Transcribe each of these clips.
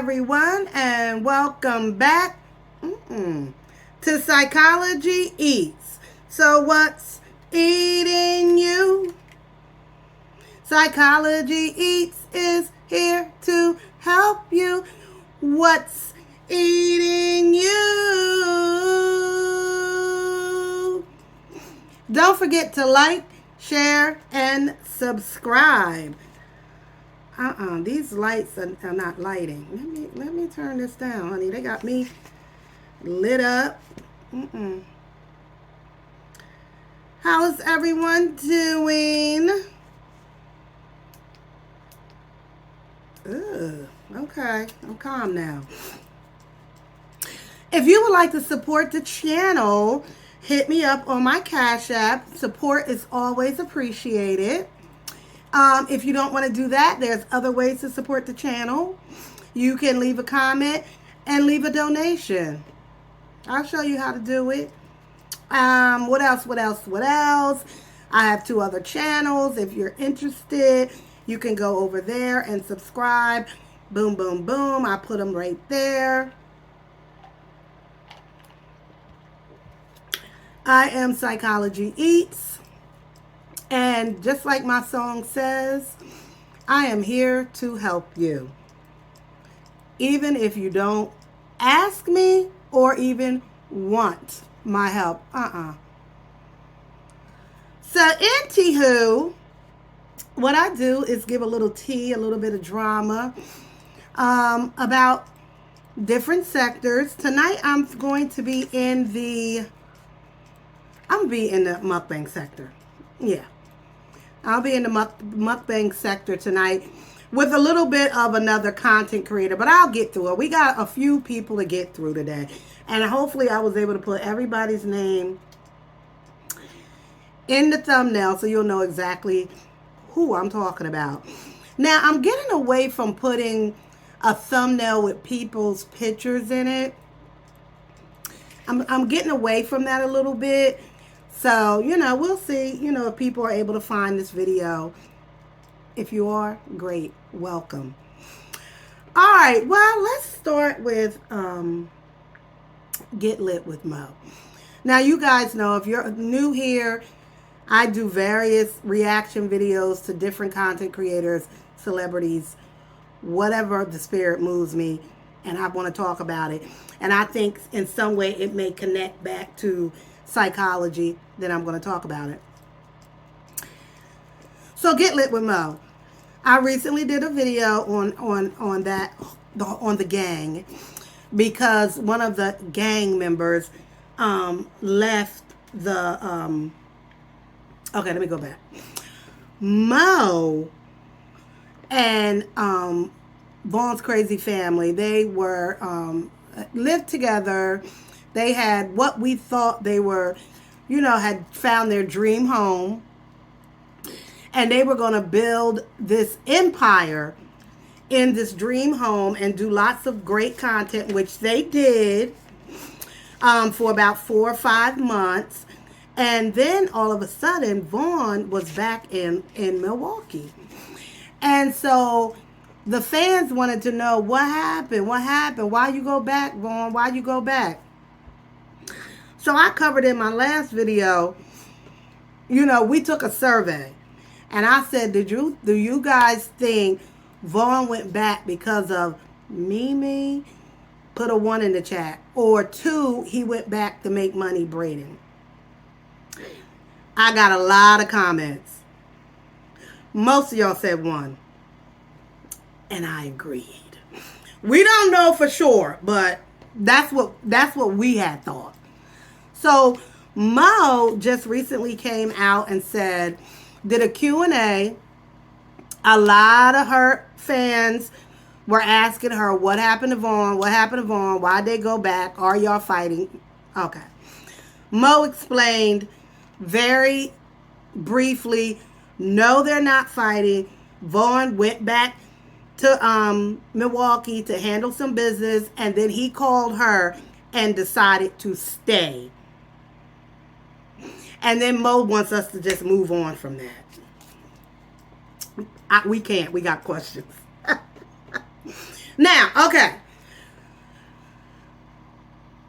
everyone, and welcome back to Psychology Eats. So, what's eating you? Psychology Eats is here to help you. What's eating you? Don't forget to like, share, and subscribe. These lights are not lighting. Let me turn this down, honey. They got me lit up. How's everyone doing? Okay, I'm calm now. If you would like to support the channel, hit me up on my Cash App. Support is always appreciated. If you don't want to do that, there's other ways to support the channel. You can leave a comment and leave a donation. I'll show you how to do it. What else? I have 2 other channels. If you're interested, you can go over there and subscribe. Boom, boom, boom. I put them right there. I am Psychology Eats. And just like my song says, I am here to help you. Even if you don't ask me or even want my help. So, anywho, what I do is give a little tea, a little bit of drama about different sectors. Tonight, I'm going to be in the mukbang sector. Yeah. I'll be in the mukbang sector tonight with a little bit of another content creator, but I'll get through it. We got a few people to get through today, and hopefully I was able to put everybody's name in the thumbnail so you'll know exactly who I'm talking about. Now, I'm getting away from putting a thumbnail with people's pictures in it. I'm getting away from that a little bit. So, we'll see, if people are able to find this video. If you are, great. Welcome. All right. Well, let's start with Get Lit with Mo. Now, you guys know, if you're new here, I do various reaction videos to different content creators, celebrities, whatever the spirit moves me, and I want to talk about it. And I think in some way it may connect back to psychology, then I'm going to talk about it. So, Get Lit with Mo. I recently did a video on the gang, because one of the gang members left the okay, let me go back. Mo and Vaughn's crazy family, they were lived together. They had what we thought they were, had found their dream home. And they were going to build this empire in this dream home and do lots of great content, which they did for about 4 or 5 months. And then all of a sudden, Vaughn was back in Milwaukee. And so the fans wanted to know, what happened? What happened? Why you go back, Vaughn? Why you go back? So I covered in my last video, we took a survey. And I said, do you guys think Vaughn went back because of Mimi? Put a 1 in the chat. Or 2, he went back to make money braiding. I got a lot of comments. Most of y'all said 1. And I agreed. We don't know for sure, but that's what we had thought. So Mo just recently came out and did a Q&A. A lot of her fans were asking her, what happened to Vaughn? What happened to Vaughn? Why'd they go back? Are y'all fighting? Okay. Mo explained very briefly, no, they're not fighting. Vaughn went back to Milwaukee to handle some business, and then he called her and decided to stay. And then Mo wants us to just move on from that. We can't. We got questions. Now, okay.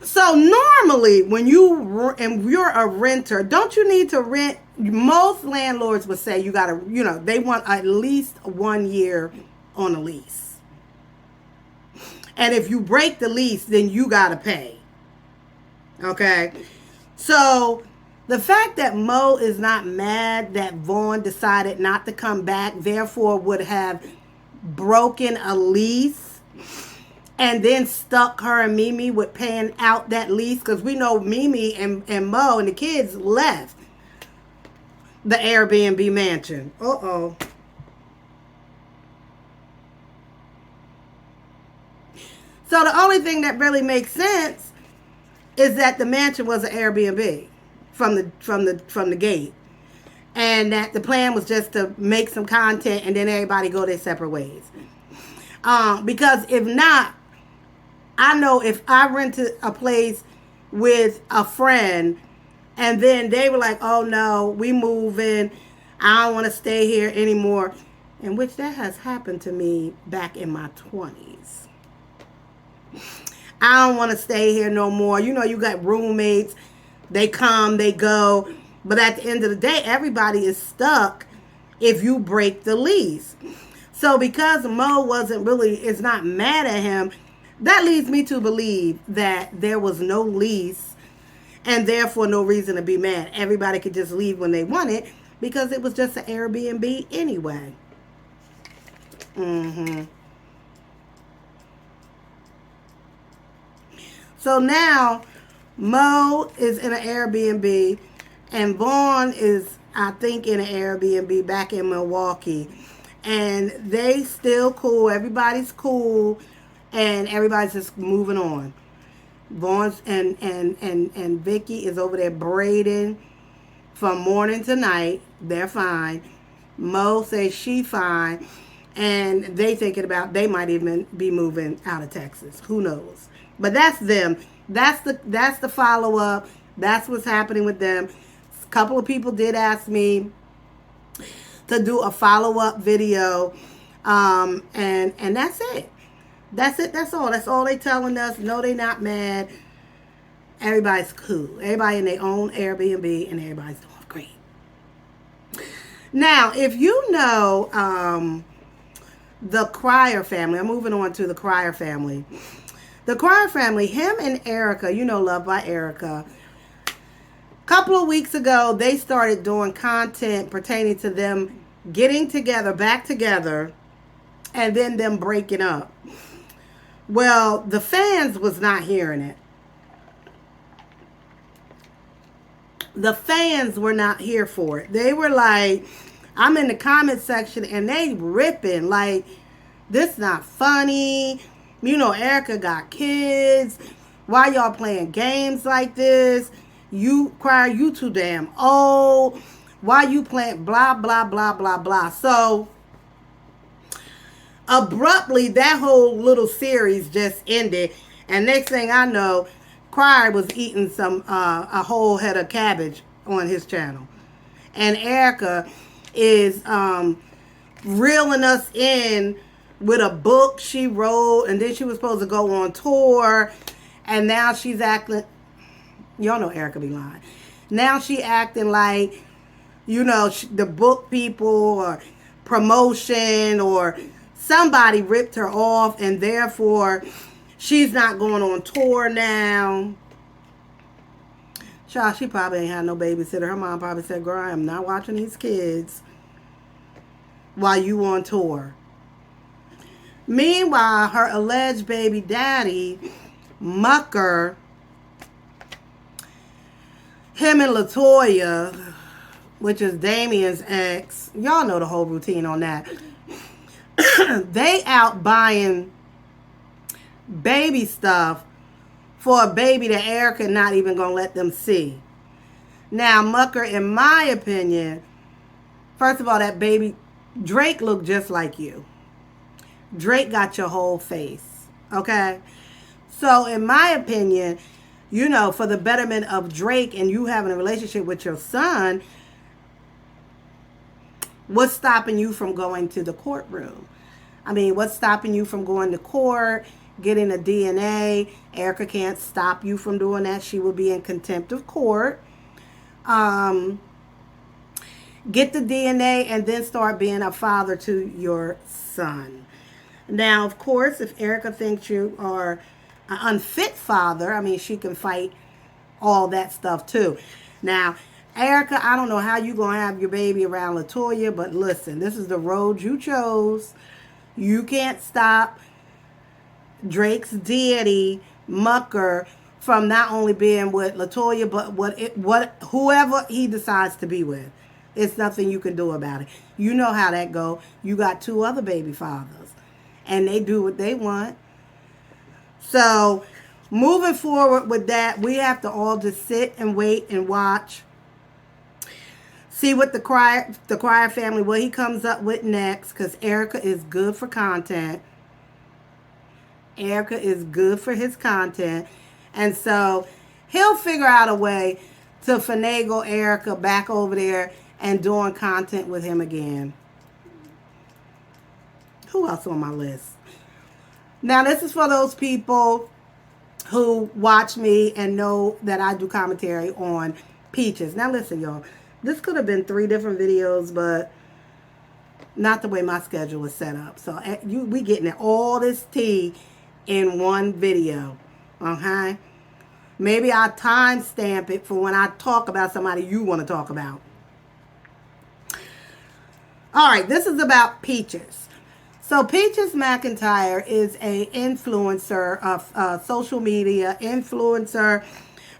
So normally, when you're a renter, don't you need to rent? Most landlords would say you gotta, they want at least 1 year on a lease, and if you break the lease, then you gotta pay. Okay, so the fact that Mo is not mad that Vaughn decided not to come back, therefore would have broken a lease and then stuck her and Mimi with paying out that lease, because we know Mimi and Mo and the kids left the Airbnb mansion. Uh-oh. So the only thing that really makes sense is that the mansion was an Airbnb from the gate, and that the plan was just to make some content and then everybody go their separate ways. Because if not, I know if I rented a place with a friend and then they were like, oh no, we moving, I don't want to stay here anymore, in which that has happened to me back in my 20s. I don't want to stay here no more. You got roommates, they come, they go, but at the end of the day, everybody is stuck if you break the lease. So because Mo is not mad at him, that leads me to believe that there was no lease and therefore no reason to be mad. Everybody could just leave when they wanted because it was just an Airbnb anyway. So now Mo is in an Airbnb and Vaughn is, I think, in an Airbnb back in Milwaukee. And they still cool. Everybody's cool. And everybody's just moving on. Vaughn's and Vicky is over there braiding from morning to night. They're fine. Mo says she fine. And they thinking about they might even be moving out of Texas. Who knows? But that's them. That's the follow-up. That's what's happening with them. A couple of people did ask me to do a follow-up video. And that's it. That's it. That's all. That's all they telling us. No, they not mad. Everybody's cool. Everybody in their own Airbnb and everybody's doing great. Now, if you know the Cryer family, I'm moving on to the Cryer family. The Cryer family, him and Erica, Love by Erica. A couple of weeks ago, they started doing content pertaining to them getting together, back together, and then them breaking up. Well, the fans was not hearing it. The fans were not here for it. They were like, I'm in the comment section and they ripping like, this not funny. Erica got kids. Why y'all playing games like this? You Cryer, you too damn old. Why you playing blah, blah, blah, blah, blah. So abruptly, that whole little series just ended, and next thing I know, Cryer was eating a whole head of cabbage on his channel, and Erica is reeling us in with a book she wrote, and then she was supposed to go on tour, and now she's acting. Y'all know Erica be lying. Now she acting like, the book people or promotion or somebody ripped her off, and therefore she's not going on tour now. Child, she probably ain't had no babysitter. Her mom probably said, girl, I am not watching these kids while you on tour. Meanwhile, her alleged baby daddy, Mucker, him and LaToya, which is Damien's ex, y'all know the whole routine on that. They out buying baby stuff for a baby that Erica not even gonna let them see. Now, Mucker, in my opinion, first of all, that baby, Drake looked just like you. Drake got your whole face, okay? So, in my opinion, for the betterment of Drake and you having a relationship with your son, what's stopping you from going to the courtroom? I mean, what's stopping you from going to court, getting a DNA? Erica can't stop you from doing that. She will be in contempt of court. Um, get the DNA and then start being a father to your son. Now, of course, if Erica thinks you are an unfit father, I mean, she can fight all that stuff too. Now, Erica, I don't know how you going to have your baby around Latoya, but listen, this is the road you chose. You can't stop Drake's daddy, Mucker, from not only being with Latoya, but whoever he decides to be with. It's nothing you can do about it. You know how that go. You got two other baby fathers, and they do what they want. So, moving forward with that, we have to all just sit and wait and watch. See what the Crier family, what he comes up with next, because Erica is good for content. Erica is good for his content. And so he'll figure out a way to finagle Erica back over there and doing content with him again. Who else on my list? Now, this is for those people who watch me and know that I do commentary on Peaches. Now, listen, y'all. This could have been 3 different videos, but not the way my schedule is set up. So, we getting all this tea in one video. Okay? Maybe I'll timestamp it for when I talk about somebody you want to talk about. All right, this is about Peaches. So Peaches McIntyre is a influencer, of social media influencer.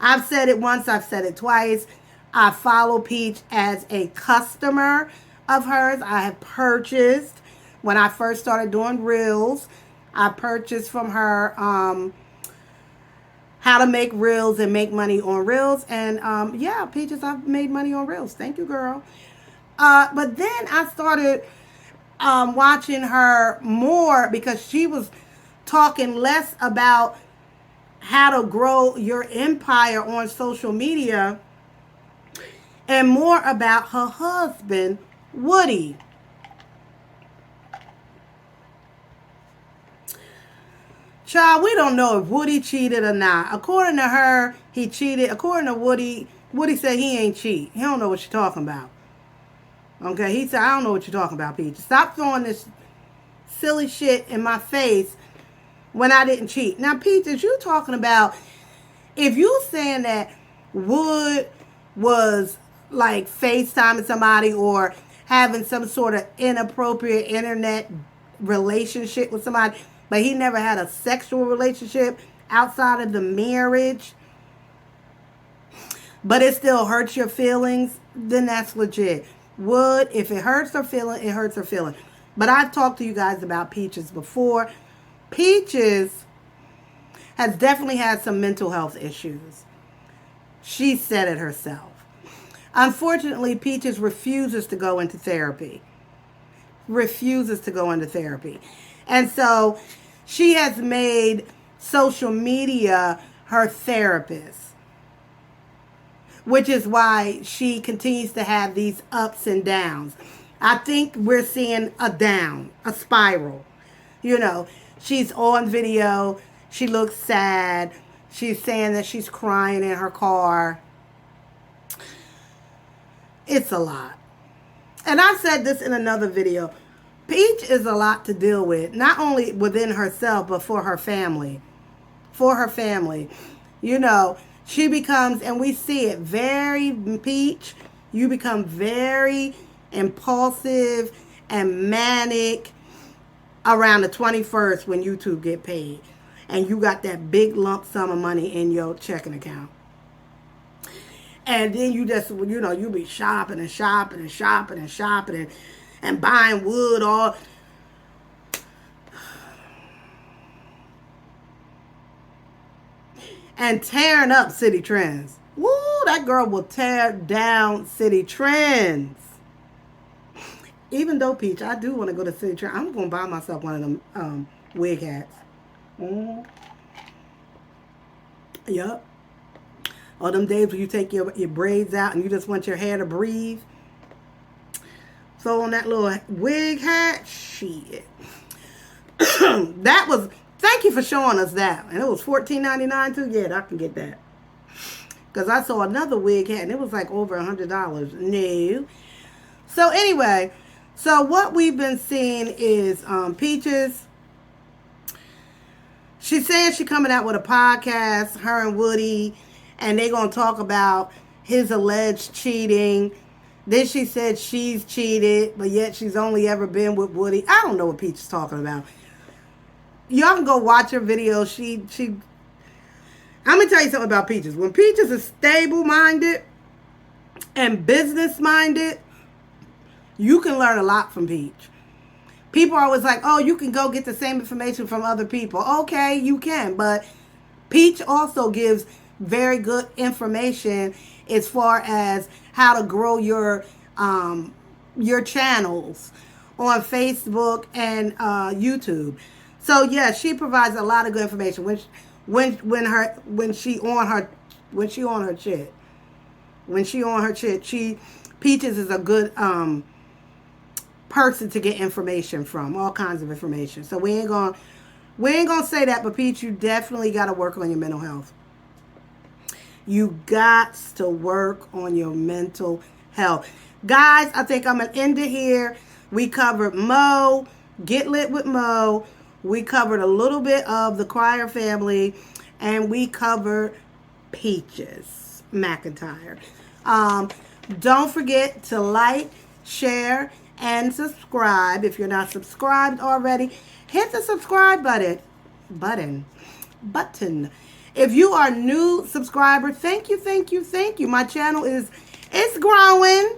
I've said it once, I've said it twice. I follow Peach as a customer of hers. I have purchased, when I first started doing Reels, I purchased from her how to make Reels and make money on Reels. And yeah, Peaches, I've made money on Reels. Thank you, girl. But then I started watching her more because she was talking less about how to grow your empire on social media and more about her husband, Woody. Child, we don't know if Woody cheated or not. According to her, he cheated. According to Woody, Woody said he ain't cheat. He don't know what you're talking about. Okay, he said, I don't know what you're talking about, Peach. Stop throwing this silly shit in my face when I didn't cheat. Now, Peaches, you talking about, if you saying that Wood was like FaceTiming somebody or having some sort of inappropriate internet relationship with somebody, but he never had a sexual relationship outside of the marriage, but it still hurts your feelings, then that's legit. Would, if it hurts her feeling, it hurts her feeling. But I've talked to you guys about Peaches before. Peaches has definitely had some mental health issues. She said it herself. Unfortunately, Peaches refuses to go into therapy. Refuses to go into therapy. And so she has made social media her therapist, which is why she continues to have these ups and downs. I think we're seeing a down, a spiral. You know, she's on video. She looks sad. She's saying that she's crying in her car. It's a lot. And I said this in another video. Peach is a lot to deal with, not only within herself, but for her family. For her family. You know, she becomes, and we see it, very, Peach, you become very impulsive and manic around the 21st when YouTube get paid. And you got that big lump sum of money in your checking account. And then you just, you know, you be shopping and shopping and shopping and shopping and buying wood all. And tearing up City Trends. Woo, that girl will tear down City Trends. Even though, Peach, I do want to go to City Trends. I'm going to buy myself one of them wig hats. Yup. All them days when you take your braids out and you just want your hair to breathe. So on that little wig hat, shit. That was, thank you for showing us that. And it was $14.99 too. Yeah, I can get that. Because I saw another wig hat and it was like over $100. No. So anyway, so what we've been seeing is Peaches. She's saying she's coming out with a podcast, her and Woody, and they're going to talk about his alleged cheating. Then she said she's cheated, but yet she's only ever been with Woody. I don't know what Peach is talking about. Y'all can go watch her video. I'm going to tell you something about Peaches. When Peaches is stable-minded and business-minded, you can learn a lot from Peach. People are always like, oh, you can go get the same information from other people. Okay, you can. But Peach also gives very good information as far as how to grow your channels on Facebook and YouTube. So yeah, she provides a lot of good information when she on her shit. Peaches is a good person to get information from, all kinds of information. So we ain't gonna say that, but Peach, you definitely got to work on your mental health. You got to work on your mental health. Guys, I think I'm going to end it here. We covered Mo, Get Lit with Mo. We covered a little bit of the Crier family. And we covered Peaches McIntyre. Don't forget to like, share, and subscribe. If you're not subscribed already, hit the subscribe button. If you are a new subscriber, thank you. My channel it's growing.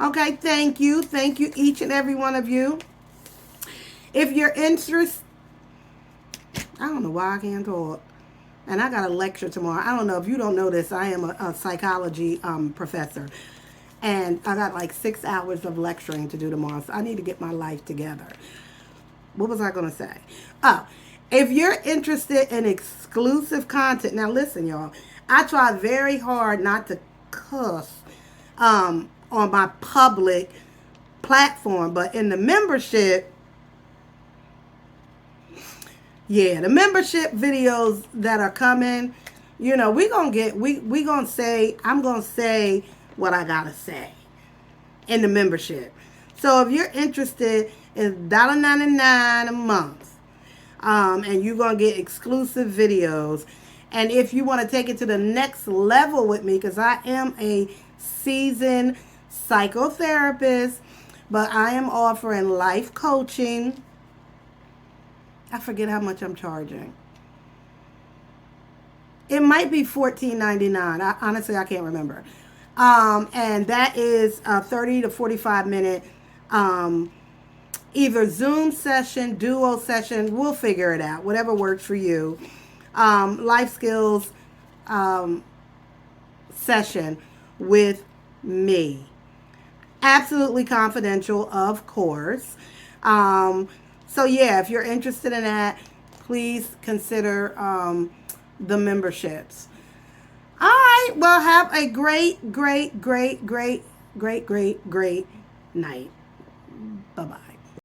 Okay, thank you each and every one of you. If you're interested, I don't know why I can't talk. And I got a lecture tomorrow. I don't know if you don't know this. I am a psychology professor. And I got like 6 hours of lecturing to do tomorrow. So I need to get my life together. What was I going to say? Oh, if you're interested in exclusive content. Now listen, y'all. I try very hard not to cuss on my public platform. But in the membership, the membership videos that are coming, I'm going to say what I got to say in the membership. So if you're interested, it's $1.99 a month. And you're going to get exclusive videos. And if you want to take it to the next level with me, because I am a seasoned psychotherapist, but I am offering life coaching. I forget how much I'm charging. It might be $14.99. Honestly, I can't remember. And that is a 30 to 45 minute either Zoom session, duo session. We'll figure it out. Whatever works for you. Life skills session with me. Absolutely confidential, of course. So yeah, if you're interested in that, please consider the memberships. All right. Well, have a great night. Bye-bye.